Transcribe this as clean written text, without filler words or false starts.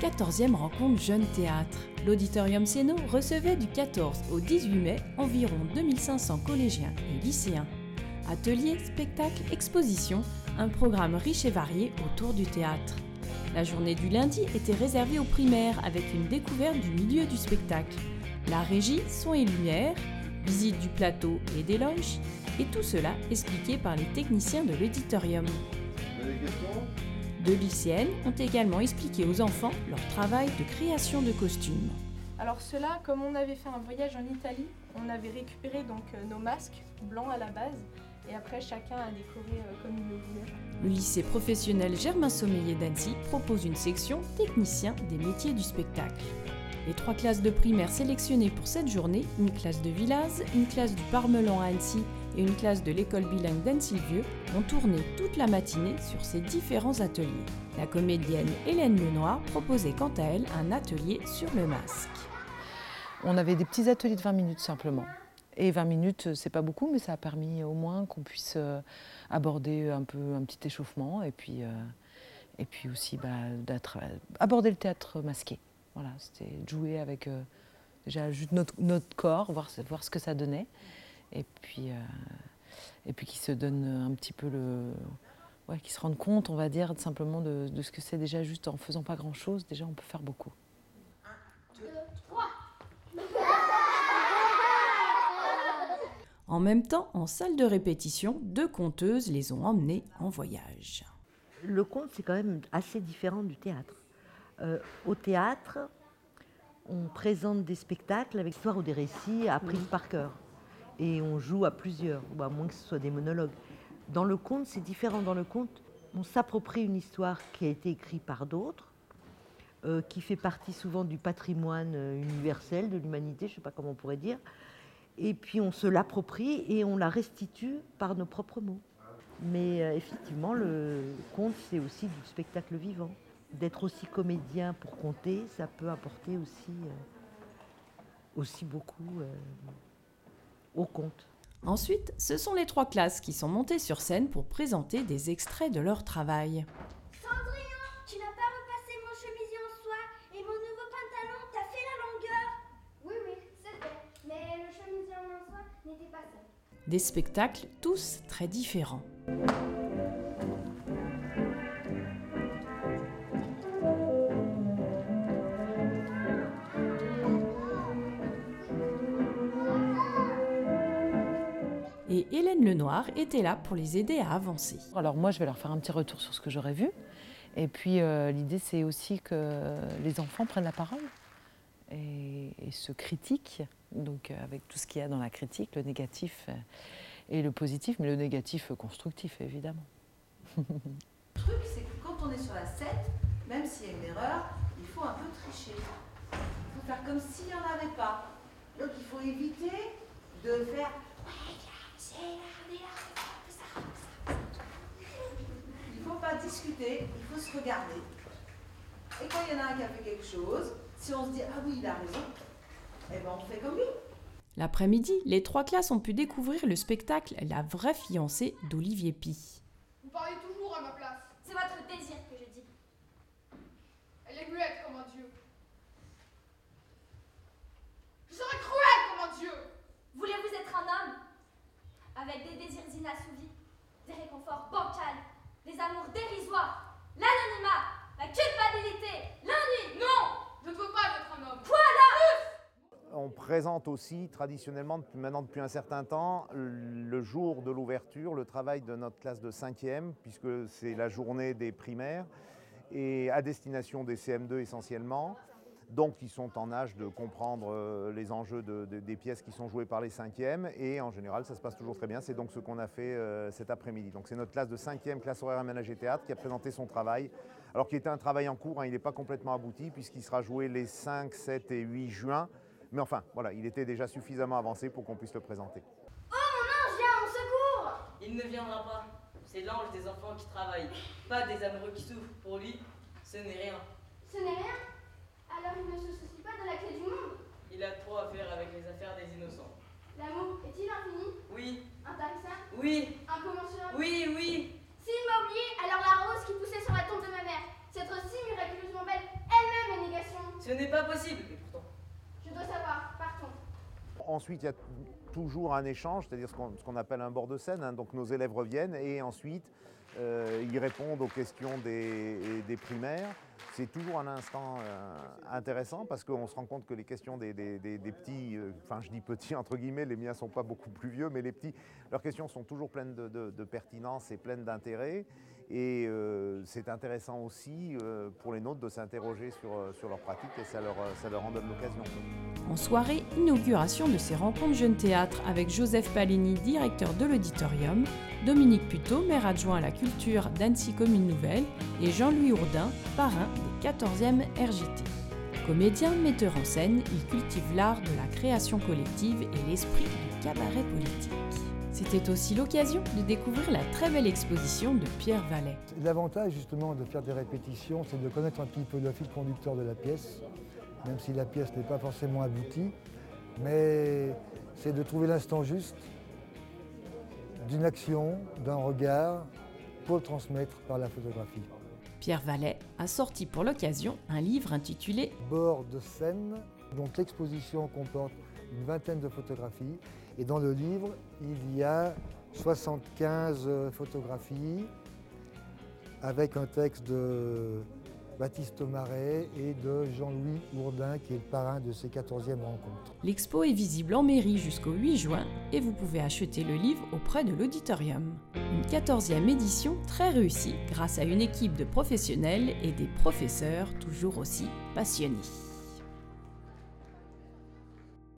14e rencontre Jeunes Théâtre. L'Auditorium Sénaud recevait du 14 au 18 mai environ 2500 collégiens et lycéens. Ateliers, spectacles, expositions, un programme riche et varié autour du théâtre. La journée du lundi était réservée aux primaires avec une découverte du milieu du spectacle. La régie, son et lumière, visite du plateau et des loges, et tout cela expliqué par les techniciens de l'auditorium. Deux lycéennes ont également expliqué aux enfants leur travail de création de costumes. Alors cela, comme on avait fait un voyage en Italie, on avait récupéré donc nos masques blancs à la base, et après chacun a décoré comme il le voulait. Le lycée professionnel Germain Sommeiller d'Annecy propose une section technicien des métiers du spectacle. Les 3 classes de primaire sélectionnées pour cette journée, une classe de Villaz, une classe du Parmelan à Annecy et une classe de l'école bilingue d'Annecy-le-Vieux, ont tourné toute la matinée sur ces différents ateliers. La comédienne Hélène Lenoir proposait quant à elle un atelier sur le masque. On avait des petits ateliers de 20 minutes simplement. Et 20 minutes, c'est pas beaucoup, mais ça a permis au moins qu'on puisse aborder un peu un petit échauffement et puis aussi aborder le théâtre masqué. Voilà, c'était jouer avec déjà juste notre corps, voir ce que ça donnait, et puis qu'ils se donnent un petit peu qu'ils se rendent compte, on va dire, simplement de ce que c'est déjà juste en faisant pas grand-chose, déjà on peut faire beaucoup. 1, 2, 3. En même temps, en salle de répétition, 2 conteuses les ont emmenés en voyage. Le conte, c'est quand même assez différent du théâtre. Au théâtre, on présente des spectacles avec histoire ou des récits appris par cœur. Et on joue à plusieurs, ou à moins que ce soit des monologues. Dans le conte, c'est différent. Dans le conte, on s'approprie une histoire qui a été écrite par d'autres, qui fait partie souvent du patrimoine universel de l'humanité, je ne sais pas comment on pourrait dire. Et puis on se l'approprie et on la restitue par nos propres mots. Mais effectivement, le conte, c'est aussi du spectacle vivant. D'être aussi comédien pour conter, ça peut apporter aussi beaucoup au conte. Ensuite, ce sont les 3 classes qui sont montées sur scène pour présenter des extraits de leur travail. Cendrillon, tu n'as pas repassé mon chemisier en soie et mon nouveau pantalon, t'as fait la longueur. Oui, c'est vrai, mais le chemisier en soie n'était pas seul. Des spectacles tous très différents. Et Hélène Lenoir était là pour les aider à avancer. Alors moi, je vais leur faire un petit retour sur ce que j'aurais vu. Et puis l'idée, c'est aussi que les enfants prennent la parole et se critiquent. Donc avec tout ce qu'il y a dans la critique, le négatif et le positif, mais le négatif constructif, évidemment. Le truc, c'est que quand on est sur la scène, même s'il y a une erreur, il faut un peu tricher. Il faut faire comme s'il n'y en avait pas. Donc il faut éviter de faire... Il ne faut pas discuter, il faut se regarder. Et quand il y en a un qui a fait quelque chose, si on se dit « Ah oui, il a raison », eh ben on fait comme lui. L'après-midi, les 3 classes ont pu découvrir le spectacle La vraie fiancée d'Olivier Py. Vous parlez toujours à ma place. C'est votre désir que je dis. Elle est muette comme un dieu. Je serai cruelle comme un dieu. Voulez-vous être un homme avec des désirs inassouvis, des réconforts bancals, des amours dérisoires, l'anonymat, la culpabilité, l'ennui? Non, je ne veux pas être un homme. Quoi là? On présente aussi traditionnellement, depuis un certain temps, le jour de l'ouverture, le travail de notre classe de 5e, puisque c'est la journée des primaires, et à destination des CM2 essentiellement. Donc ils sont en âge de comprendre les enjeux des pièces qui sont jouées par les 5e, et en général ça se passe toujours très bien. C'est donc ce qu'on a fait cet après-midi. Donc c'est notre classe de 5e, classe horaire aménagée théâtre, qui a présenté son travail, alors qu'il était un travail en cours, il n'est pas complètement abouti, puisqu'il sera joué les 5, 7 et 8 juin. Mais enfin, voilà, il était déjà suffisamment avancé pour qu'on puisse le présenter. Oh mon ange, viens, mon secours! Il ne viendra pas. C'est l'ange des enfants qui travaille, pas des amoureux qui souffrent. Pour lui, ce n'est rien. Ce n'est rien? Alors il ne se soucie pas de la clé du monde? Il a trop à faire avec les affaires des innocents. L'amour est-il infini? Oui. Intarissable? Oui. Incommensurable? Oui. S'il m'a oublié, alors la rose qui poussait sur la tombe de ma mère, cette rose si miraculeusement belle, elle-même est Ensuite, il y a toujours un échange, c'est-à-dire ce qu'on appelle un bord de scène. Hein. Donc nos élèves reviennent et ensuite ils répondent aux questions des primaires. C'est toujours un instant intéressant parce qu'on se rend compte que les questions des petits, enfin je dis petits entre guillemets, les miens ne sont pas beaucoup plus vieux, mais les petits, leurs questions sont toujours pleines de pertinence et pleines d'intérêt. Et c'est intéressant aussi pour les nôtres de s'interroger sur leur pratique et ça leur en donne l'occasion. En soirée, inauguration de ces rencontres Jeunes Théâtre avec Joseph Paleni, directeur de l'auditorium, Dominique Puteau, maire adjoint à la culture d'Annecy Commune Nouvelle et Jean-Louis Ourdin, parrain des 14e RJT. Comédien, metteur en scène, il cultive l'art de la création collective et l'esprit du cabaret politique. C'était aussi l'occasion de découvrir la très belle exposition de Pierre Vallet. L'avantage justement de faire des répétitions, c'est de connaître un petit peu le fil conducteur de la pièce, même si la pièce n'est pas forcément aboutie, mais c'est de trouver l'instant juste d'une action, d'un regard, pour le transmettre par la photographie. Pierre Vallet a sorti pour l'occasion un livre intitulé « Bord de scène », dont l'exposition comporte une vingtaine de photographies. Et dans le livre, il y a 75 photographies avec un texte de Baptiste Marais et de Jean-Louis Ourdin, qui est le parrain de ces 14e rencontres. L'expo est visible en mairie jusqu'au 8 juin et vous pouvez acheter le livre auprès de l'auditorium. Une 14e édition très réussie grâce à une équipe de professionnels et des professeurs toujours aussi passionnés.